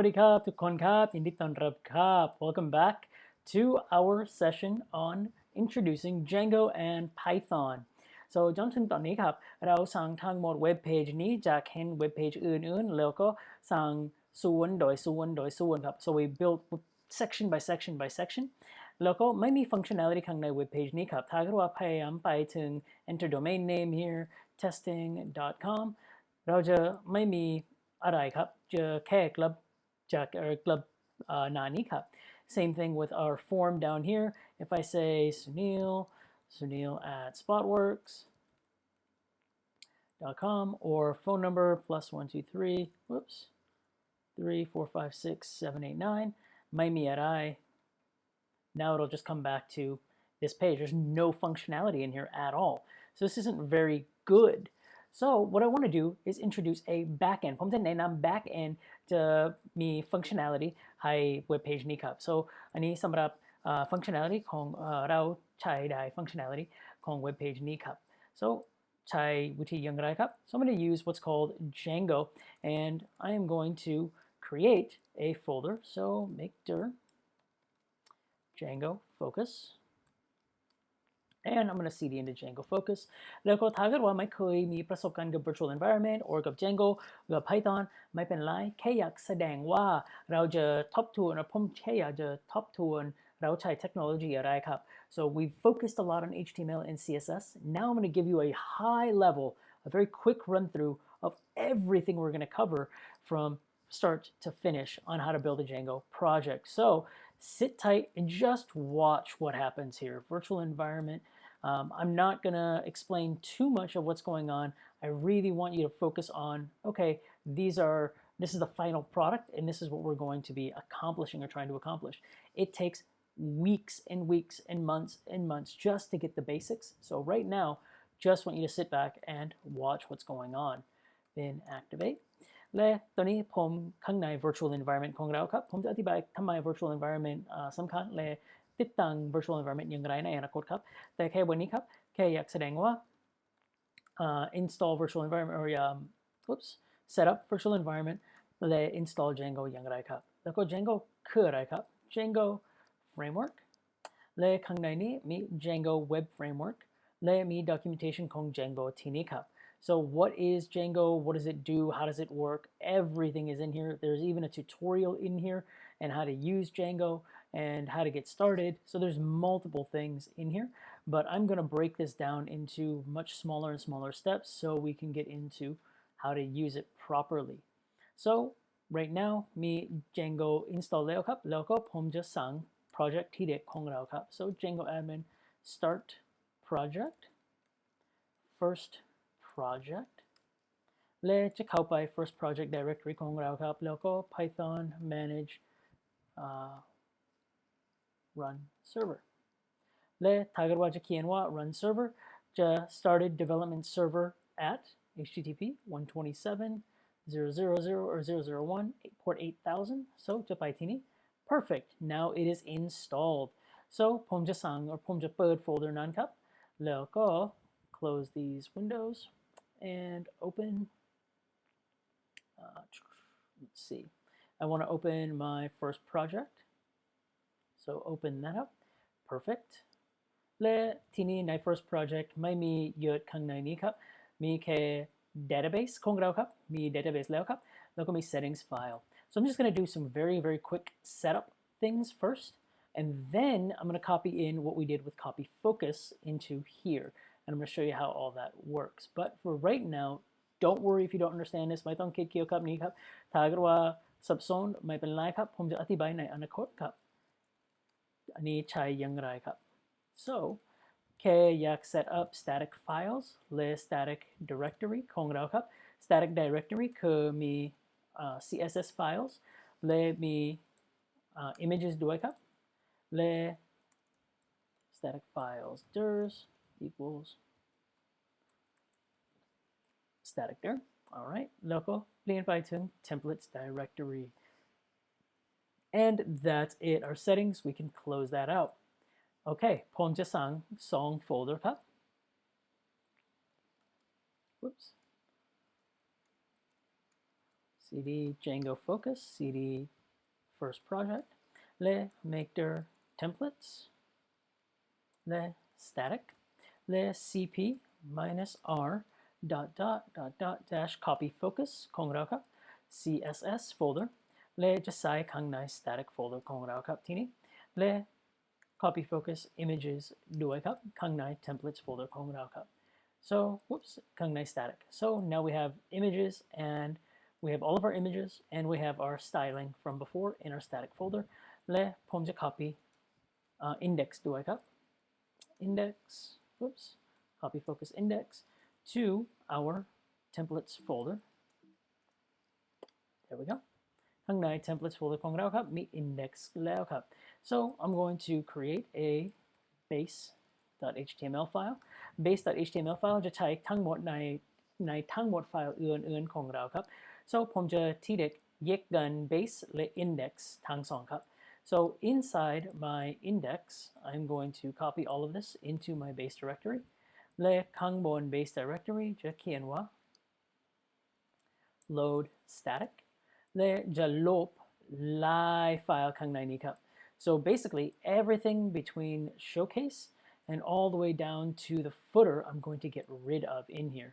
วัสดีครับทุกคนครับยินดีต้อนรับครับ Welcome back to our session on introducing Django and Python. So จนถึงตอนนี้ครับเราสั่งทั้งหมดเว็บเพจนี้จากเห็นเว็บเพจอื่นๆแล้วก็สั่งส่วนโดยส่วนครับ So we built section by section by section แล้วก็ไม่มี functionality ข้างในเว็บเพจนี้ครับถ้าเกิดว่าพยายามไปถึง enter domain name here testing.com เราจะไม่มีอะไรครับเจอแค่กลับจากกลับหน้านี้ครับ Same thing with our form down here. If I say Sunil at spotworks.com or phone number +123 whoops 3456789 ไม่มีอะไร Now it'll just come back to this page. There's no functionality in here at all. So this isn't very good. So what I want to do is introduce a backend. ผมจะแนะนำ backend จะมี functionality ให้เว็บเพจนี้ครับ So อันนี้สำหรับ functionality ของเราใช้ได้ functionality ของเว็บเพจนี้ครับ So ใช้วิธีอย่างไรครับ So I'm going to use what's called Django and I am going to create a folder. So make dir Django focus and I'm going to cd into Django focus แล้วก็ถ้าเกิดว่าไม่เคยมีประสบการณ์กับ virtual environment or กับ Django กับ Python ไม่เป็นไรแค่อยากแสดงว่าเราจะทบทวนผมแค่อยากจะทบทวนเราใช้เทคโนโลยีอะไรครับ so we've focused a lot on HTML and CSS now I'm going to give you a high level a very quick run through of everything we're going to cover from start to finish on how to build a Django project. So sit tight and just watch what happens here. Virtual environment. I'm not going to explain too much of what's going on. I really want you to focus on, okay, this is the final product and this is what we're going to be accomplishing or trying to accomplish. It takes weeks and weeks and months just to get the basics. So right now, just want you to sit back and watch what's going on. Then activate. และตอนนี้ผมข้างใน virtual environment ของเราครับผมจะอธิบายทำไม virtual environment สำคัญและติดตั้ง virtual environment อย่างไรในอนาคตครับแต่แค่วันนี้ครับแค่อยากแสดงว่าinstall virtual environment or set up virtual environment และ install Django อย่างไรครับแล้วก็ Django คืออะไรครับ Django framework และข้างในนี้มี Django web framework และมี documentation ของ Django ที่นี้ครับSo what is Django? What does it do? How does it work? Everything is in here. There's even a tutorial in here and how to use Django and how to get started. So there's multiple things in here, but I'm going to break this down into much smaller and smaller steps so we can get into how to use it properly. So right now, me Django install แล้วครับแล้วก็ผมจะสั่ง project ที่เด็กของเราครับ So Django admin start project first project และจะเข้าไป first project directory ของเราครับแล้วก็ python manage run server และถ้าเกิดว่าจะเขียนว่า run server จะ started development server at http 127.0.0.0 or 0.0.1 port 8000 so จะไปที่นี้ perfect now it is installed so ผมจะสั่งหรือผมจะเปิดโฟลเดอร์นั้นครับแล้วก็ close these windows and open let's see I want to open my first project so open that up perfect และที่นี่ใน first project ไม่มีเยอะข้างในนี้ครับมีแค่ database ของเราครับมี database แล้วครับแล้วก็มี settings file so I'm just going to do some very quick setup things first and then I'm going to copy in what we did with copy focus into here and I'm going to show you how all that works. But for right now, don't worry if you don't understand this. ไม่ต้องคิดเกี่ยวกับนี้ครับถ้าเกิดว่าสับสนไม่เป็นไรครับผมจะอธิบายในอนาคตครับอันนี้ใช้อย่างไรครับ so แค่อยาก set up static files และ static directory ของเราครับ static directory คือมี CSS files และมี images ด้วยครับและ static files dirs equals static dir all right แล้วก็เปลี่ยนไปถึง templates directory and that's it our settings we can close that out okay ผมจะสั่ง2 folder ครับ whoops cd Django focus cd first project และ maker templates และ static และ cp minus r dash copy focus ของเราครับ css folder และจะใส่ข้างใน static folder ของเราครับทีนี้และ copy focus images ด้วยครับข้างใน templates folder ของเราครับ so whoops ข้างใน static so now we have images and we have all of our images and we have our styling from before in our static folder และผมจะ copy index ด้วยครับ index whoops copy focus index to our templates folder there we go ข้างใน templates folder ของเราครับมี index แล้วครับ so I'm going to create a base.html file base.html file จะใช้ทั้งหมดในทั้งหมดไฟล์อื่นๆของเราครับ so ผมจะที่เด็กแยกกัน base และ index ทั้งสองครับ so inside my index I'm going to copy all of this into my base directory และข้างบน base directory จะเขียนว่า load static และจะลบลายไฟล์ข้างในนี้ครับ so basically everything between showcase and all the way down to the footer I'm going to get rid of in here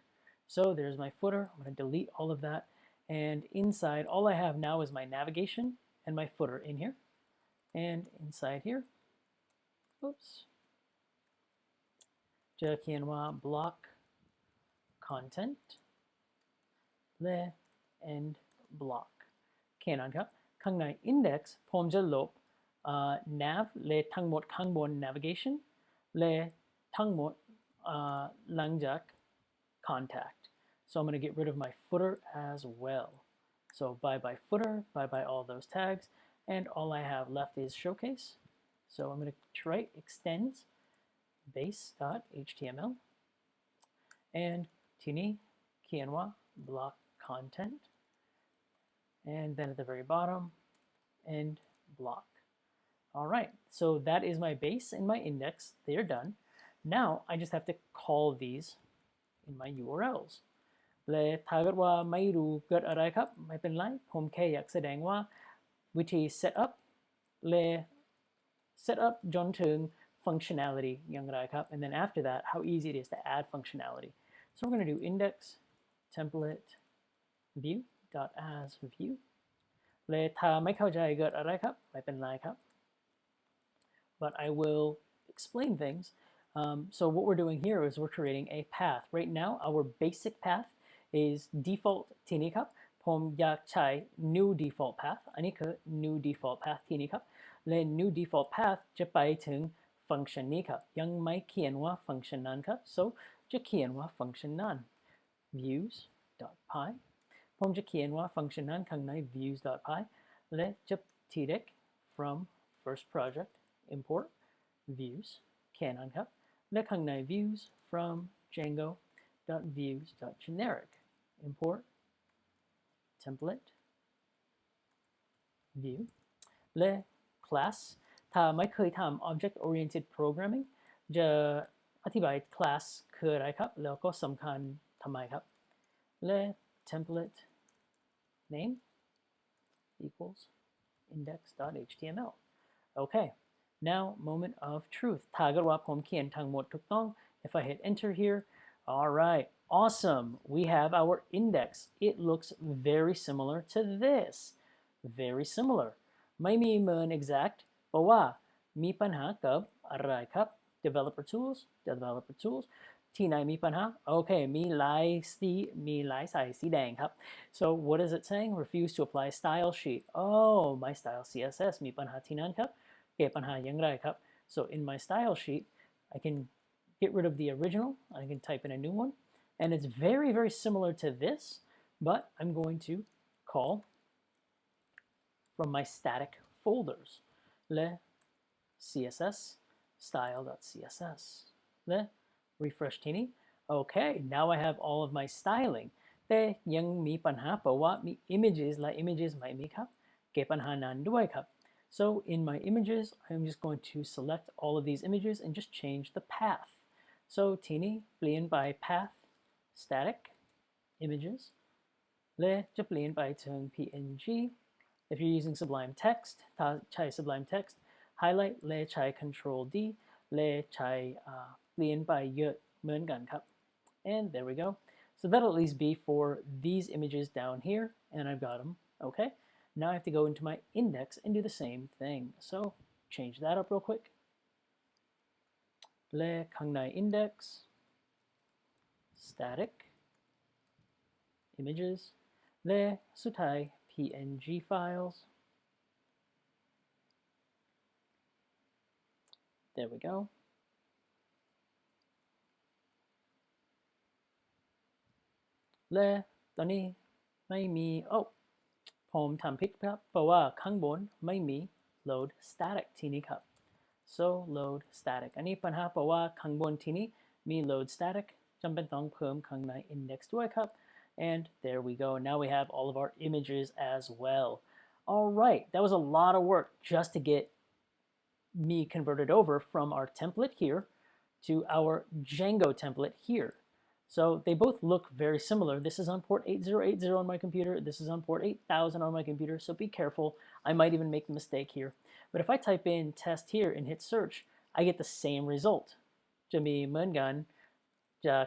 so there's my footer I'm going to delete all of that and inside all I have now is my navigation and my footer in here and inside here oops จะเขียนว่า block content และ end block แค่นั้นครับข้างใน index ผมจะลบnav และทั้งหมดข้างบน navigation และทั้งหมดหลังจาก contact so I'm going to get rid of my footer as well so bye footer bye all those tags and all I have left is showcase so I'm going to write extends base.html and ทีนี้เขียนว่า block content and then at the very bottom end block all right so that is my base and my index they are done now I just have to call these in my URLs และถ้าเกิดว่าไม่รู้เกิดอะไรครับไม่เป็นไรผมแค่อยากแสดงว่าวิธี set up และ set up จนถึง functionality อย่างไรครับ and then after that how easy it is to add functionality so we're going to do index template view as view และถ้าไม่เข้าใจเกิดอะไรครับไม่เป็นไรครับ but I will explain things so what we're doing here is we're creating a path right now our basic path is default ทีนี้ครับผมอยากใช้ new default path อันนี้คือ new default path ทีนี้ครับและ new default path จะไปถึง function นี้ครับยังไม่เขียนว่า function นั้นครับ so จะเขียนว่า function นั้น views.py ผมจะเขียนว่า function นั้นข้างใน views.py และจะทีเด็ก from first project import views แค่นั้นครับและข้างใน views from Django.views.generic import template view และ class ถ้าไม่เคยทำ object oriented programming จะอธิบาย class คืออะไรครับแล้วก็สำคัญทำไมครับและ template name equals index.html okay now moment of truth ถ้าเกิดว่าผมเขียนทั้งหมดถูกต้อง if I hit enter here all right awesome we have our index it looks very similar to this very similar ไม่มีเหมือน exact เพราะว่ามีปัญหากับอะไรครับ developer tools ที่ไหนมีปัญหาโอเคมีลายสายสีแดงครับ so what is it saying refuse to apply style sheet oh my style css มีปัญหาที่นั้นครับแก้ปัญหาอย่างไรครับ so in my style sheet I can get rid of the original I can type in a new one and it's very very similar to this but I'm going to call from my static folders le css style.css le refresh ทีนี้ okay now I have all of my styling แต่ยังมีปัญหาเพราะว่ามี images และ images ไม่มีครับแก้ปัญหานั้นด้วยครับ so in my images I'm just going to select all of these images and just change the path so ทีนี้เปลี่ยนไป path static images และจะเปลี่ยนไปถึง png if you're using Sublime Text ถ้าใช้ Sublime Text highlight และใช้ Control D และใช้เปลี่ยนไปเยอะเหมือนกันครับ and there we go. So that'll at least be for these images down here, and I've got them. Okay, now I have to go into my index and do the same thing. So change that up real quick. และข้างใน index static images และสุดท้าย png files. There we go. และตอนนี้ไม่มีผมทำผิดครับเพราะว่าข้างบนไม่มี load static ทีนี้ครับ so load static อันนี้ปัญหาเพราะว่าข้างบนทีนี้มี load static จำเป็นต้องเพิ่มข้างใน index ด้วยครับ and there we go. Now we have all of our images as well. All right, that was a lot of work just to get me converted over from our template here to our Django template here. So they both look very similar. This is on port 8080 on my computer. This is on port 8000 on my computer. So be careful. I might even make a mistake here. But if I type in test here and hit search, I get the same result. จะมีเหมือนกันจา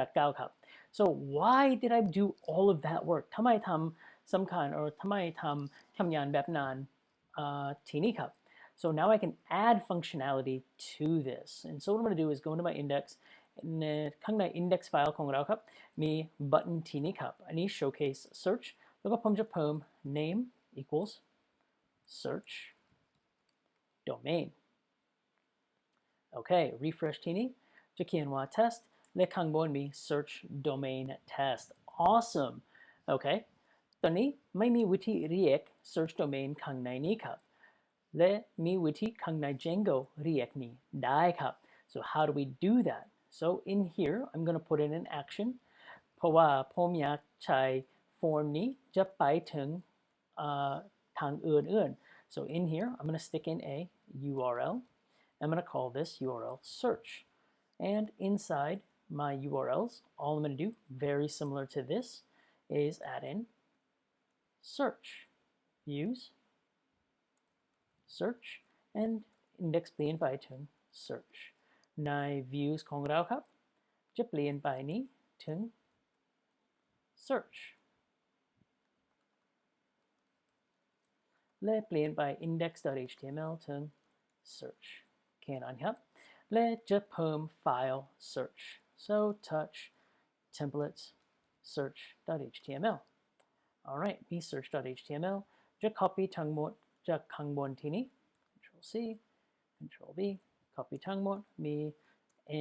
กเก้าครับ So why did I do all of that work? ทำไมทำสำคัญ or ทำไมทำงานแบบนั้นทีนี้ครับ So now I can add functionality to this. And so what I'm going to do is go into my index. ข้างใน index file ของเราครับมี button ทีนี้ครับอันนี้ showcase search แล้วก็ผมจะเพิ่ม name equals search domain. Okay, refresh ทีนี้จะเขียนว่า test และข้างบนมี search domain test. Awesome. Okay, ตอนนี้ไม่มีวิธีเรียก search domain ข้างในนี้ครับและมีวิธีข้างใน Django เรียกนี้ได้ครับ So how do we do that? So in here I'm going to put in an action เพราะว่าผมอยากใช้ form นี้จะไปถึงทางอื่นๆ So in here I'm going to stick in a URL. I'm going to call this URL search. And inside my URLs, all I'm going to do, very similar to this, is add in search, views, search, and index เปลี่ยนไปถึง search. ใน views ของเราครับจะเปลี่ยนไปนี้ถึง search และเปลี่ยนไป index.html ถึง search แค่นั้นครับและจะเพิ่มไฟล์ search so touch templates search.html alright มี search.html จะ copy ทั้งหมดจากข้างบนที่นี้ Control C Control V copy ทั้งหมดมี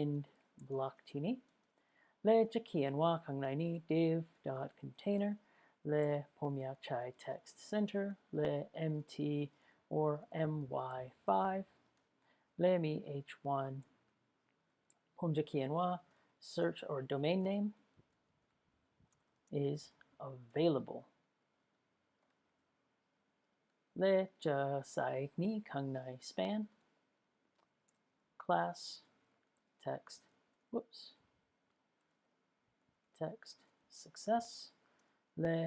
end block ที่นี้และจะเขียนว่าข้างในนี้ div.container และผมอยากใช้ text center และ mt or my5 และมี h1 ผมจะเขียนว่า search or domain name is available และจะใส่นี้ข้างใน span class text text success และ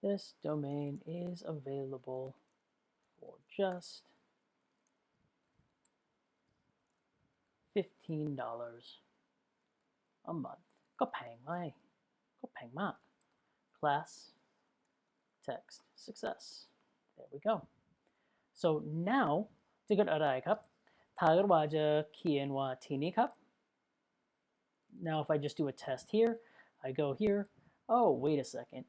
this domain is available for just $15 a month ก็แพงไหมก็แพงมาก class text success there we go so now จะเกิดอะไรครับถ้าเกิดว่าจะเขียนว่าทีนี้ครับ now if I just do a test here I go here oh wait a second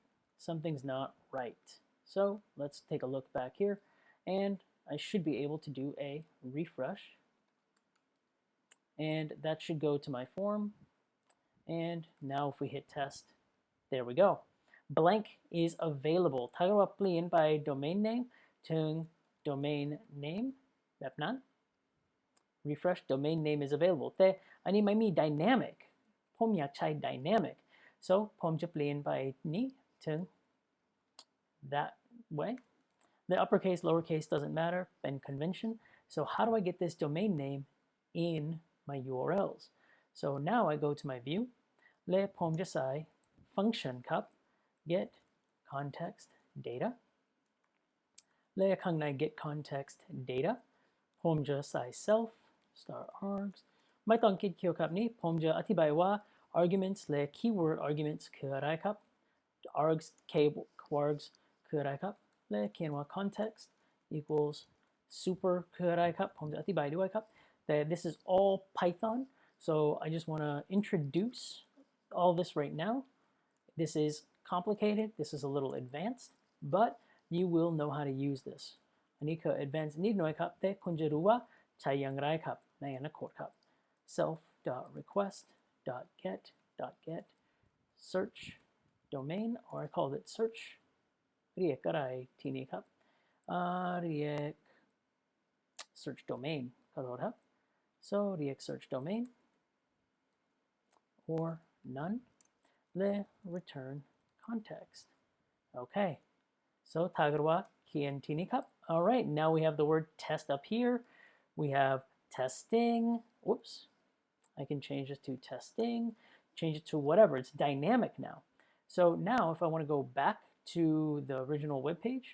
something's not right so let's take a look back here and I should be able to do a refresh and that should go to my form and now if we hit test there we go blank is available ถ้าเกิดว่าเปลี่ยนไป domain name ถึง domain name แบบนั้น refresh domain name is available แต่อันนี้ไม่มี dynamic ผมอยากใช้ dynamic so ผมจะเปลี่ยนไปนี้ถึง that way the uppercase lowercase doesn't matter เป็น convention so how do I get this domain name in my URLs so now I go to my view และผมจะใส่ function ครับ get context data และข้างใน get context data ผมจะใส่ self star args ไม่ต้องคิดเกี่ยวกับนี้ผมจะอธิบายว่า arguments และ keyword arguments คืออะไรครับ args keywords คืออะไรครับและเขียนว่า context equals super คืออะไรครับผมจะอธิบายด้วยครับแต่ this is all Python so I just want to introduce all this right now this is complicated this is a little advanced but you will know how to use this อันนี้คือ advanced นิดหน่อยครับแต่คุณจะรู้ว่าใช้อย่างไรครับในอนาคตครับ self.request.get search domain or I called it search เรียกอะไรทีนี้ครับเรียก search domain ขอโทษครับ so เรียก search domain or none และ return context okay so ถ้าเกิดว่าเขียนทีนี้ครับ all right now we have the word test up here we have testing whoops I can change this to testing change it to whatever it's dynamic now so now if I want to go back to the original web page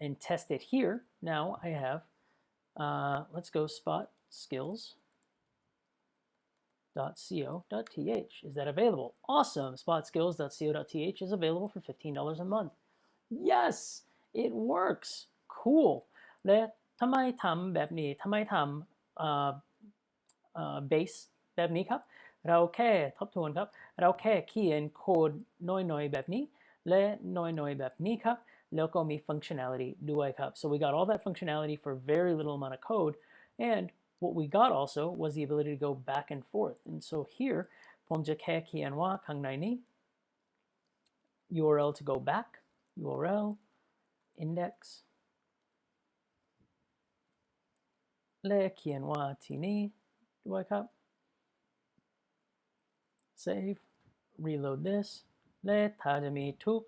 and test it here now I have let's go spot skills.co.th is that available awesome spotskills.co.th is available for $15 a month yes it works cool และทำไมทำแบบนี้ทำไมทำbase แบบนี้ครับเราแค่ทบทวนครับเราแค่เขียนโค้ดน้อยๆแบบนี้และน้อยๆแบบนี้ครับแล้วก็มี functionality ด้วยครับ so we got all that functionality for very little amount of code and what we got also was the ability to go back and forth and so here ผมจะแค่เขียนว่าข้างในนี้ URL to go back URL index และเขียนว่าที่นี่ด้วยครับ save reload this และถ้าจะมีทุก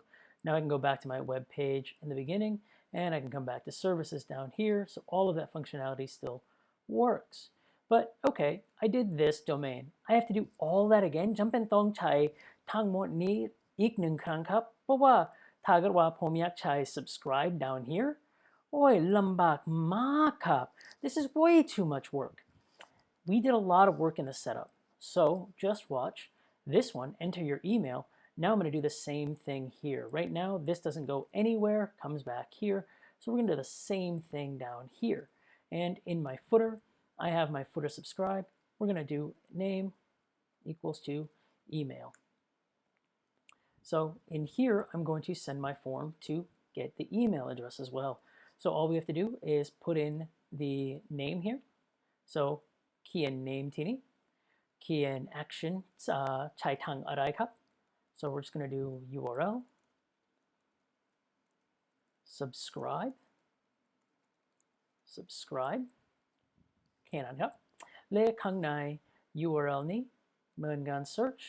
now I can go back to my web page in the beginning and I can come back to services down here so all of that functionality still works but okay I did this domain I have to do all that again จำเป็นต้องใช้ทั้งหมดนี้อีกหนึ่งครั้งครับเพราะว่าถ้าเกิดว่าผมอยากใช้ subscribe down here โอ้ยลำบากมากครับ this is way too much work we did a lot of work in the setup so just watch this one enter your email now I'm going to do the same thing here right now this doesn't go anywhere comes back here so we're going to do the same thing down here and in my footer I have my footer subscribe we're going to do name equals to email so in here I'm going to send my form to get the email address as well so all we have to do is put in the name here so เขียน name ทีนี้เขียน action ใช้ทางอะไรครับ so we're just going to do URL subscribe แค่นั้นครับและข้างใน URL นี้เหมือนกัน search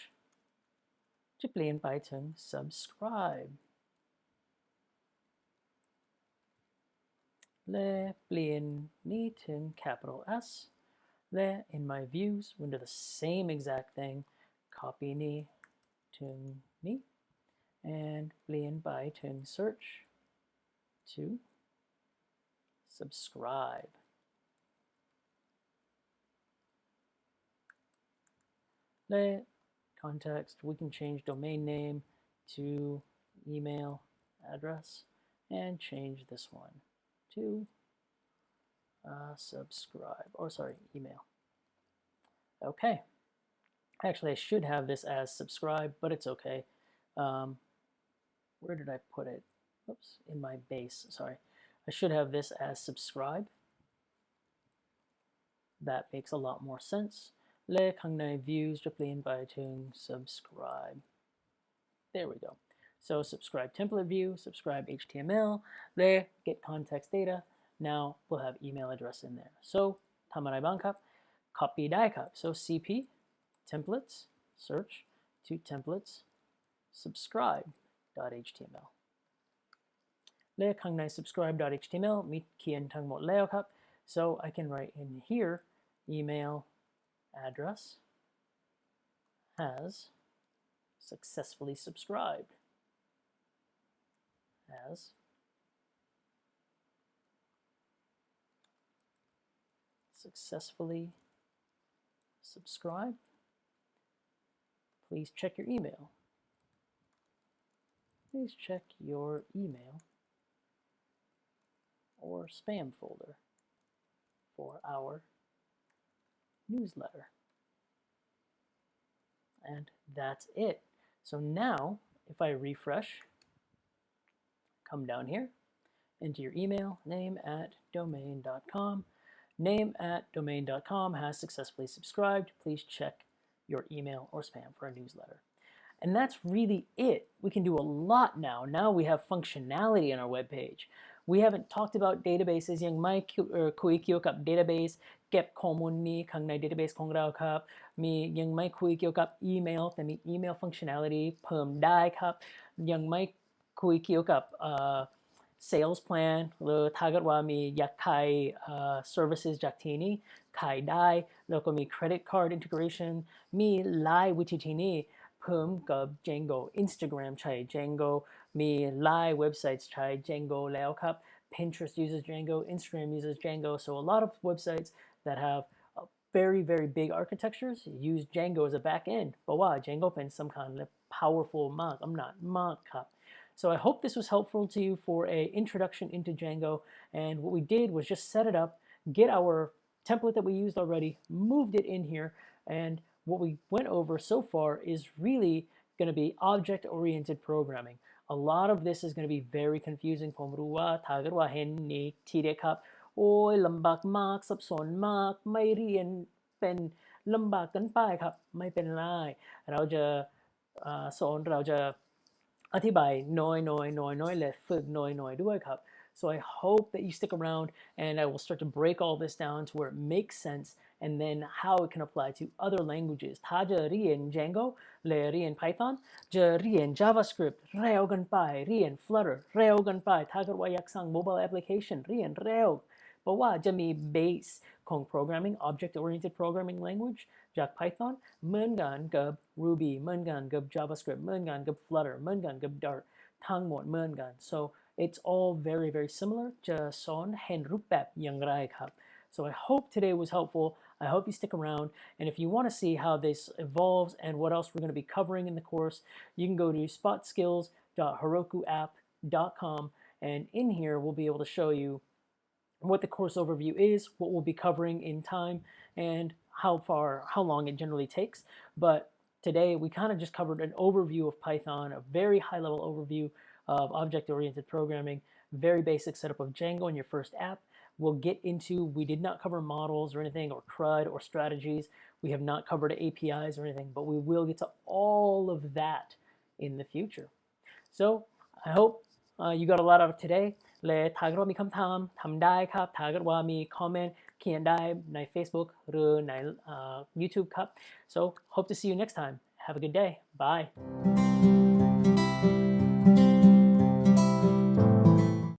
จะเปลี่ยนไปถึง subscribe และเปลี่ยนนี้ถึง capital S และ in my views we'll do the same exact thing copy นี้ถึงนี้ and เปลี่ยนไปถึง search to subscribeและ context we can change domain name to email address and change this one to subscribe or sorry email okay actually I should have this as subscribe but it's okay where did I put it oops in my base sorry I should have this as subscribe that makes a lot more sense และข้างใน views จะเปลี่ยนไปถึง subscribe there we go so subscribe template view subscribe HTML และ get context data now we'll have email address in there so ทำอะไรบ้างครับ copy ได้ครับ so cp templates search to templates subscribe.html และข้างใน subscribe.html มีเขียนทั้งหมดแล้วครับ so I can write in here email address has successfully subscribed has successfully subscribed. Please check your email. Please check your email or spam folder for our newsletter. And that's it. So now, if I refresh, come down here, enter your email, name@domain.com. Name@domain.com has successfully subscribed. Please check your email or spam for a newsletter. And that's really it. We can do a lot now. Now we have functionality on our web page. We haven't talked about databases ยังไม่คุยเกี่ยวกับ database เก็บข้อมูลนี้ข้างใน database ของเราครับยังไม่คุยเกี่ยวกับ email แต่มี email functionality เพิ่มได้ครับยังไม่คุยเกี่ยวกับsales plan หรือถ้าเกิดว่ามีอยากขาย services จากที่นี่ขายได้แล้วก็มี credit card integration มีหลายวิธีที่นี่เพิ่มกับ Django Instagram ใช้ Django มีหลาย websites ใช้ Django แล้วครับ Pinterest uses Django Instagram uses Django so a lot of websites that have very big architectures use Django as a back end เพราะว่า Django เป็นสำคัญและ powerful มากอำนาจมากครับSo I hope this was helpful to you for an introduction into Django. And what we did was just set it up, get our template that we used already, moved it in here. And what we went over so far is really going to be object-oriented programming. A lot of this is going to be very confusing. ผมรู้ว่าถ้าเกิดว่าเห็นนี้ทีเดียวครับโอ้ยลำบากมากสับสนมากไม่เรียนเป็นลำบากกันไปครับไม่เป็นไรเราจะสอนเราจะอธิบายน้อยและฝึกน้อยด้วยครับ So I hope that you stick around and I will start to break all this down to where it makes sense and then how it can apply to other languages ถ้าจะเรียน Django และเรียน Python จะเรียน JavaScript เร็วกันไปเรียน Flutter เร็วกันไปถ้าเกิดว่าอยากสร้าง mobile application เรียนเร็วเพราะว่าจะมี base ของ programming object-oriented programming language จาก Python เหมือนกันกับ Ruby เหมือนกันกับ JavaScript เหมือนกันกับ Flutter เหมือนกันกับ Dart ทั้งหมดเหมือนกัน so it's all very similar จะสอนเห็นรูปแบบอย่างไรครับ so I hope today was helpful I hope you stick around and if you want to see how this evolves and what else we're going to be covering in the course you can go to spotskills.herokuapp.com and in here we'll be able to show you what the course overview is, what we'll be covering in time, and how long it generally takes. But today we kind of just covered an overview of Python, a very high-level overview of object-oriented programming, very basic setup of Django in your first app. We'll get into, we did not cover models or anything, or CRUD or strategies. We have not covered APIs or anything, but we will get to all of that in the future. So I hope you got a lot out of today และถ้าเกิดว่ามีคำถามทำได้ครับถ้าเกิดว่ามีคอมเมนต์เขียนได้ใน Facebook หรือใน YouTube ครับ so hope to see you next time have a good day bye